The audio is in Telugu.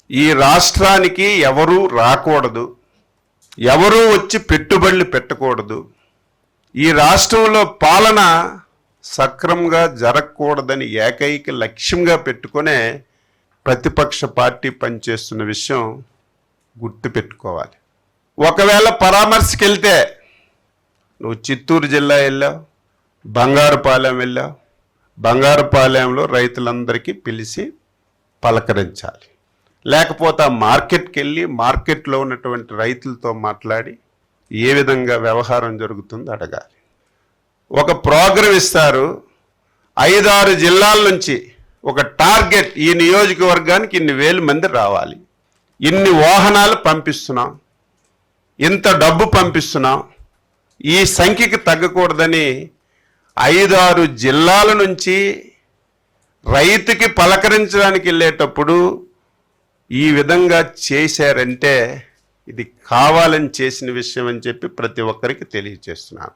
ఈ రాష్ట్రానికి ఎవరూ రాకూడదు, ఎవరూ వచ్చి పెట్టుబడులు పెట్టకూడదు, ఈ రాష్ట్రంలో పాలన సక్రమంగా జరగకూడదని ఏకైక లక్ష్యంగా పెట్టుకునే ప్రతిపక్ష పార్టీ పనిచేస్తున్న విషయం గుర్తుపెట్టుకోవాలి. ఒకవేళ పరామర్శకి వెళ్తే నువ్వు చిత్తూరు జిల్లా వెళ్ళావు, బంగారుపాలెం వెళ్ళావు, బంగారుపాలెంలో రైతులందరికీ పిలిచి పలకరించాలి. లేకపోతే ఆ మార్కెట్కి వెళ్ళి మార్కెట్లో ఉన్నటువంటి రైతులతో మాట్లాడి ఏ విధంగా వ్యవహారం జరుగుతుందో అడగాలి. ఒక ప్రోగ్రాం ఇస్తారు, 5-6 జిల్లాల నుంచి ఒక టార్గెట్, ఈ నియోజకవర్గానికి ఇన్ని వేల మంది రావాలి, ఇన్ని వాహనాలు పంపిస్తున్నాం, ఇంత డబ్బు పంపిస్తున్నాం, ఈ సంఖ్యకి తగ్గకూడదని 5-6 జిల్లాల నుంచి రైతుకి పలకరించడానికి వెళ్ళేటప్పుడు ఈ విధంగా చేశారంటే ఇది కావాలని చేసిన విషయం అని చెప్పి ప్రతి ఒక్కరికి తెలియజేస్తున్నాను.